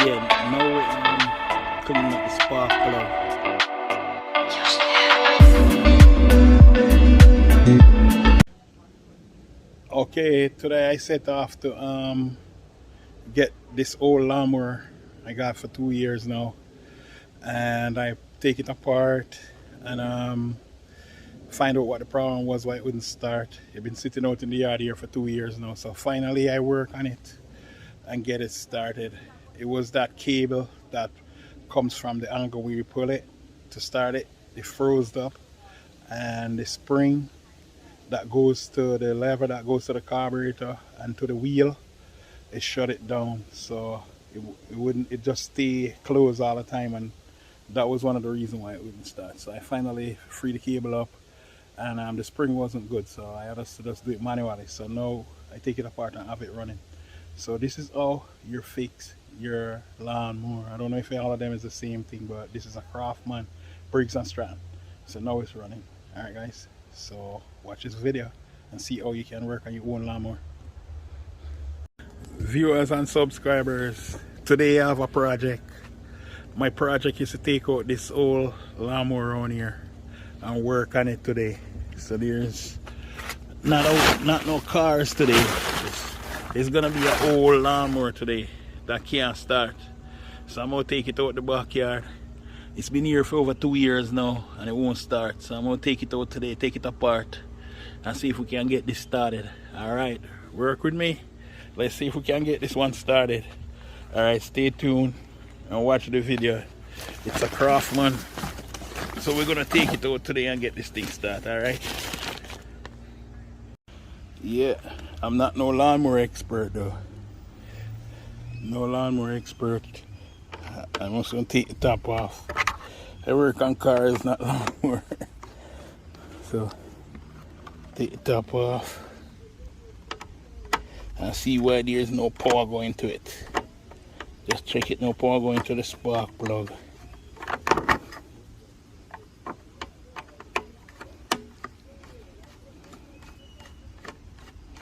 Yeah, now we're cleaning up the spark plug. Okay, today I set off to get this old lawnmower I got for 2 years now, and I take it apart and find out what the problem was, why it wouldn't start. It's been sitting out in the yard here for 2 years now, so finally I work on it and get it started. It was that cable that comes from the angle where you pull it to start it. It froze up, and the spring that goes to the lever that goes to the carburetor and to the wheel, it shut it down, so it just stay closed all the time, and that was one of the reasons why it wouldn't start. So I finally freed the cable up, and the spring wasn't good, so I had to just do it manually. So now I take it apart and have it running. So this is how you fix your lawnmower. I don't know if all of them is the same thing, but this is a Craftsman Briggs and Stratton. So now it's running. Alright guys, so watch this video and see how you can work on your own lawnmower. Viewers and subscribers, today I have a project. My project is to take out this old lawnmower around here and work on it today. So there's not no cars today. It's gonna be an old lawnmower today that can't start. So I'm gonna take it out the backyard. It's been here for over 2 years now and it won't start. So I'm gonna take it out today, take it apart, and see if we can get this started. Alright, work with me. Let's see if we can get this one started. Alright, stay tuned and watch the video. It's a Craftsman. So we're gonna take it out today and get this thing started, alright? Yeah, I'm not no lawnmower expert though. No lawnmower expert. I'm also gonna take the top off. I work on cars, not lawnmower. So take the top off and see why there's no power going to it. Just check it, no power going to the spark plug.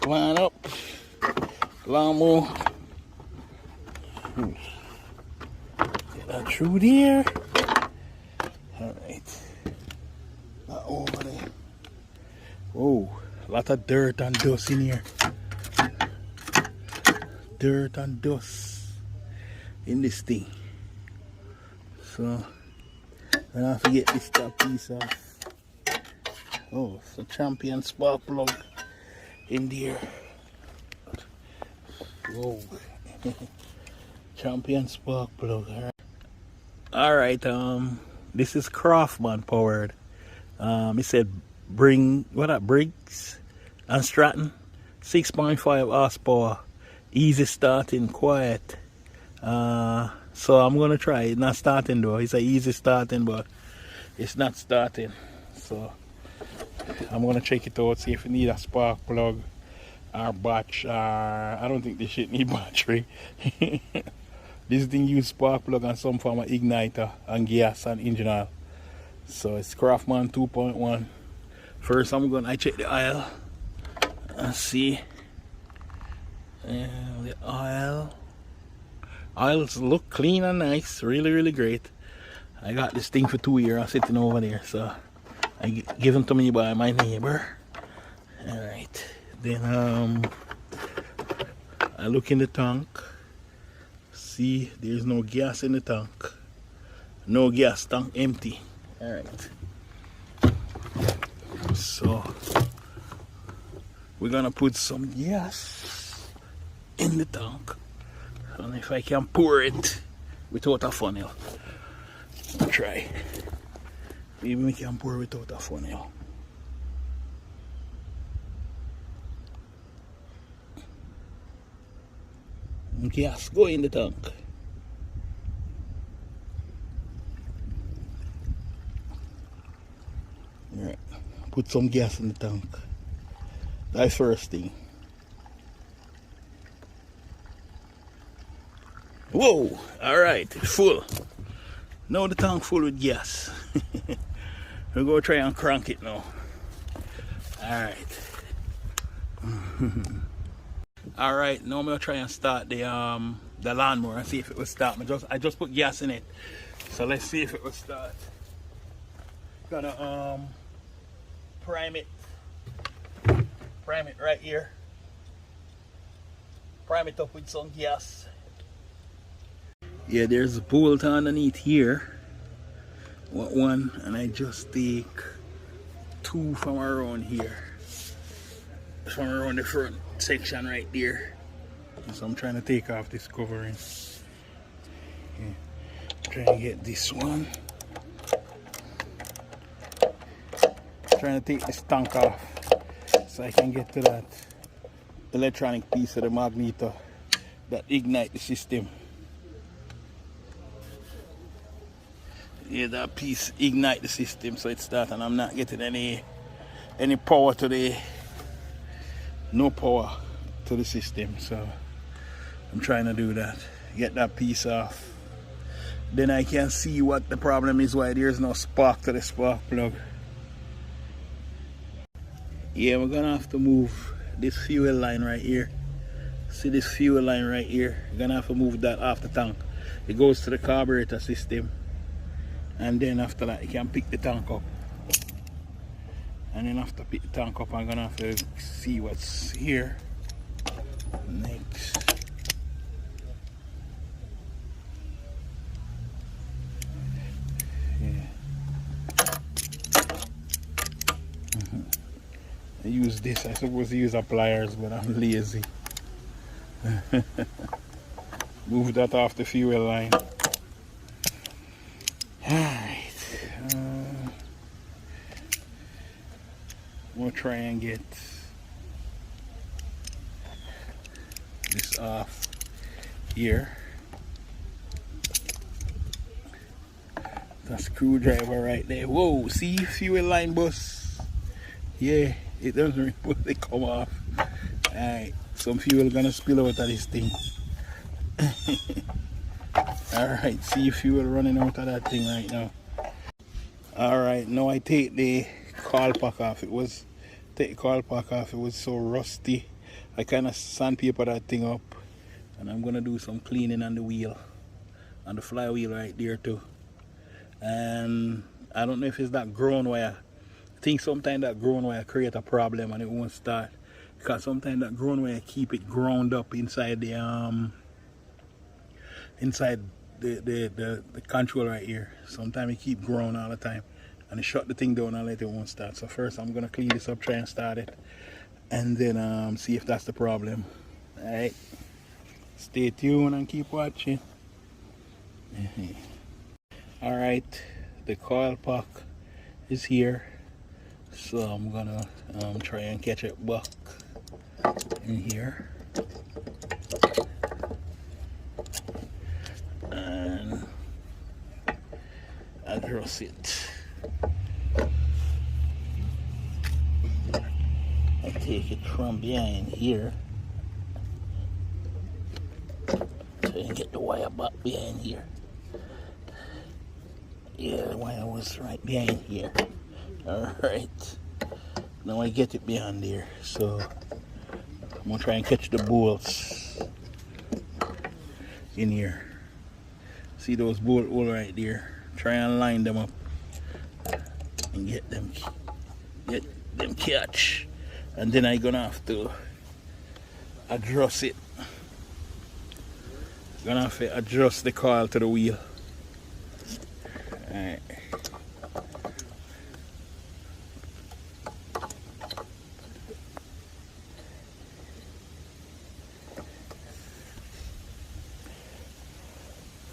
Come on up, lawnmower. Get that through there. Alright. Not over there. Whoa, a lot of dirt and dust in here. Dirt and dust in this thing. So I have to get this top piece off. Oh, it's a champion spark plug in there. Whoa. Champion spark plug. Alright, this is Craftsman powered. It said Briggs and Stratton 6.5 horsepower, easy starting, quiet. So I'm gonna try it. Not starting though. It's a easy starting, but it's not starting. So I'm gonna check it out, see if we need a spark plug or batch. I don't think this shit need battery. This thing use spark plug and some form of igniter and gas and engine oil. So it's Craftsman 2.1. First I check the oil and see. The oils look clean and nice, really great. I got this thing for 2 years. I'm sitting over there, so I give them to me by my neighbor. Alright, then I look in the tank. See, there's no gas in the tank. No gas, tank empty. Alright, so we're gonna put some gas in the tank, and if I can pour it without a funnel, I'll try. Maybe we can pour without a funnel. Gas go in the tank. Alright, put some gas in the tank. That's first thing. Whoa, alright, it's full. Now the tank full with gas. We're gonna try and crank it now. Alright. Alright, now I'm gonna try and start the the lawnmower and see if it will start. I just put gas in it, so let's see if it will start. Gonna prime it right here. Prime it up with some gas. Yeah, there's a bolt underneath here. One, and I just take two from around here, from around the front section right there. So I'm trying to take off this covering. Yeah. Trying to get this one. Trying to take this tank off so I can get to that electronic piece of the magneto that ignite the system. Yeah, that piece ignite the system, so it starts, and I'm not getting any power to the, no power to the system. So I'm trying to do that, get that piece off. Then I can see what the problem is, why there's no spark to the spark plug. Yeah, we're gonna have to move this fuel line right here. See this fuel line right here? We're gonna have to move that off the tank. It goes to the carburetor system, and then after that you can pick the tank up. And then after pick the tank up, I'm gonna have to see what's here next. I use this. I supposed to use a pliers, but I'm lazy. Move that off the fuel line. Alright. We'll try and get this off here. The screwdriver right there. Whoa, see, fuel line bus. Yeah, it doesn't really come off. Alright, some fuel gonna spill out of this thing. Alright, see fuel running out of that thing right now. Alright, now I take the coil pack off. It was so rusty. I kinda sandpaper that thing up, and I'm gonna do some cleaning on the wheel, on the flywheel right there too. And I don't know if it's that ground wire. I think sometimes that ground wire create a problem and it won't start, because sometimes that ground wire keep it ground up inside the control right here. Sometimes it keep ground all the time, and it shut the thing down and let it won't start. So first I'm gonna clean this up, try and start it, and then see if that's the problem. Alright, stay tuned and keep watching. Alright, the coil pack is here, so I'm gonna try and catch it back in here and address it. I take it from behind here, try and get the wire back behind here. Yeah, the wire was right behind here. Alright, now I get it behind there, so I'm gonna try and catch the bolts in here. See those bolt holes right there? Try and line them up and get them catch, and then I'm gonna have to adjust it. Gonna have to adjust the coil to the wheel. Alright.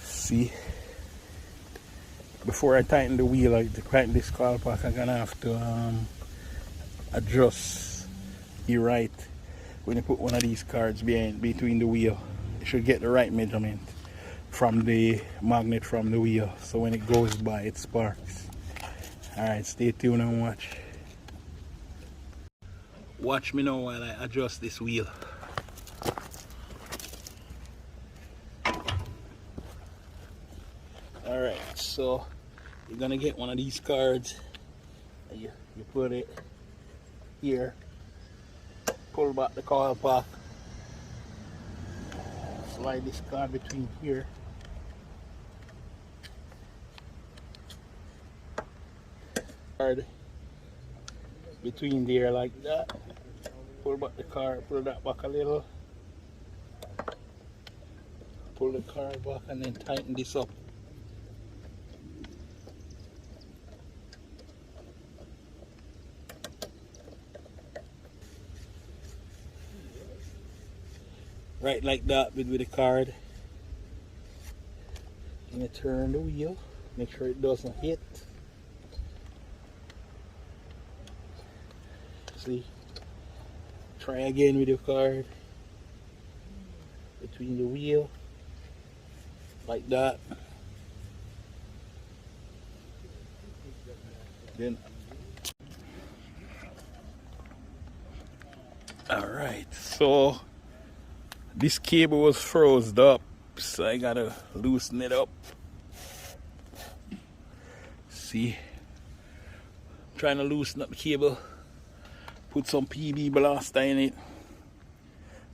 See, before I tighten the wheel, like to tighten this coil pack, I'm gonna have to adjust the right. When you put one of these cards between the wheel, you should get the right measurement from the magnet from the wheel, so when it goes by it sparks. Alright, stay tuned and watch me now while I adjust this wheel. Alright, so you're gonna get one of these cards, you put it here, pull back the coil pack, slide this card between here. Card between there like that. Pull back the card, pull that back a little. Pull the card back and then tighten this up. Right like that with the card. And you turn the wheel, make sure it doesn't hit. See? Try again with your card. Between the wheel. Like that. Then alright, so this cable was frozen up, so I gotta loosen it up. See, I'm trying to loosen up the cable, put some PB blaster in it,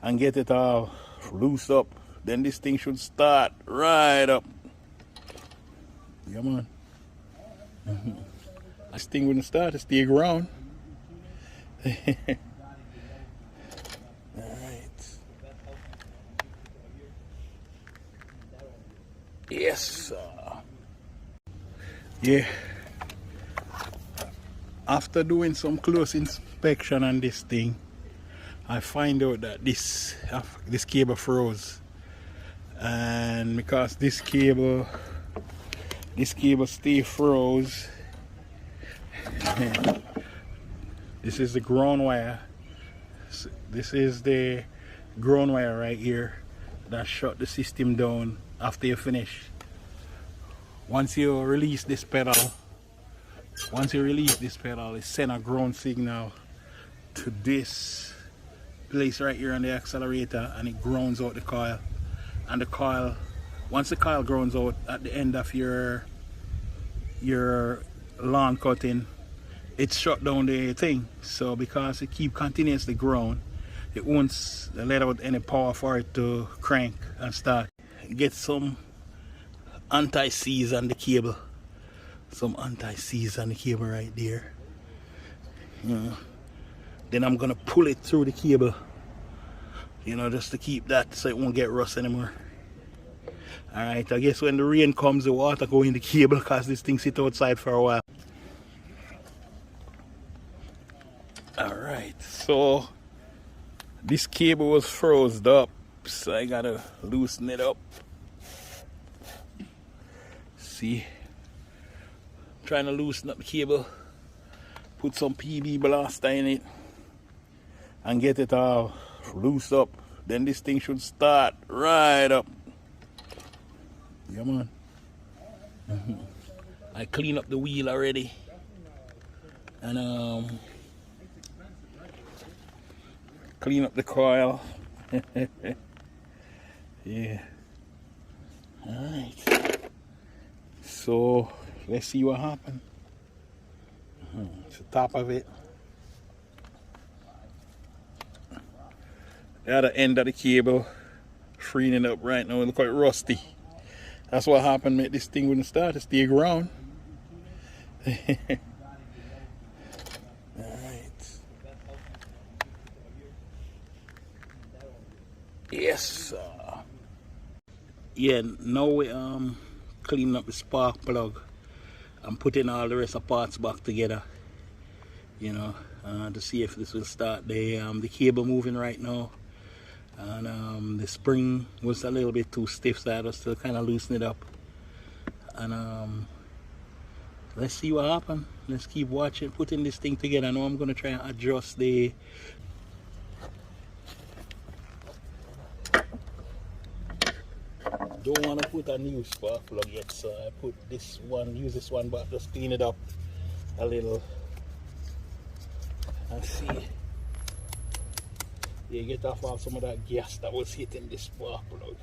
and get it all loose up. Then this thing should start right up. Come on. This thing wouldn't start, it's the ground. Yes. Yeah. After doing some close inspection on this thing, I find out that this cable froze, and because this cable stay froze. This is the ground wire. This is the ground wire right here that shut the system down after you finish. Once you release this pedal, it sends a ground signal to this place right here on the accelerator, and it grounds out the coil. And the coil, once the coil grounds out at the end of your lawn cutting, it shut down the thing. So because it keep continuously ground, it won't let out any power for it to crank and start. Get some anti-seize on the cable. Some anti-seize on the cable right there. Then I'm gonna pull it through the cable, just to keep that so it won't get rust anymore. Alright, I guess when the rain comes, the water go in the cable because this thing sit outside for a while. Alright, so this cable was frozen up, so I gotta loosen it up. See, I'm trying to loosen up the cable, put some PB blaster in it, and get it all loose up. Then this thing should start right up. Come on. I clean up the wheel already, and clean up the coil. Yeah. Alright. So let's see what happened. It's the top of it. The other end of the cable freeing it up right now. It looks quite rusty. That's what happened. Made this thing wouldn't start. It's the ground. Yes. Yeah, now we cleaning up the spark plug and putting all the rest of parts back together, to see if this will start. The cable moving right now, and the spring was a little bit too stiff, so I was still kind of loosen it up. And let's see what happens. Let's keep watching, putting this thing together. I know I'm going to try and adjust the don't want to put a new spark plug yet, so I put this one, use this one, but just clean it up a little and see. Yeah, get off all some of that gas that was hitting this spark plug.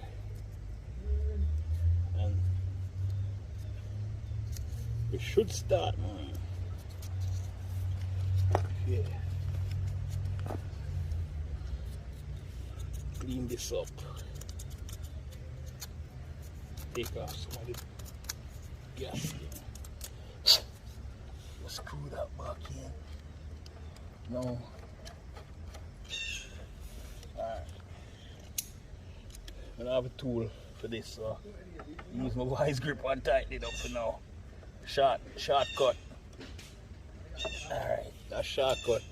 And it should start, man. Yeah. Clean this up. take off some of the gas. Screw that back in. No. Alright. I don't have a tool for this, so use my vice grip and tighten it up for now. Shortcut. Alright, that's shortcut.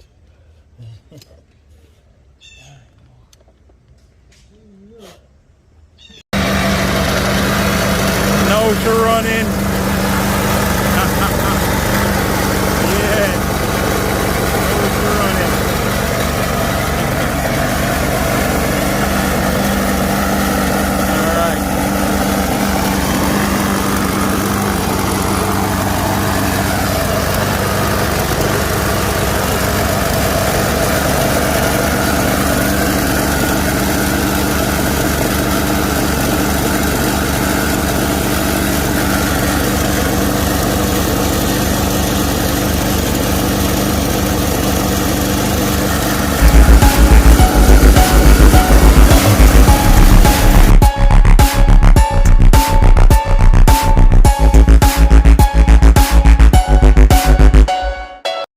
Now to run in.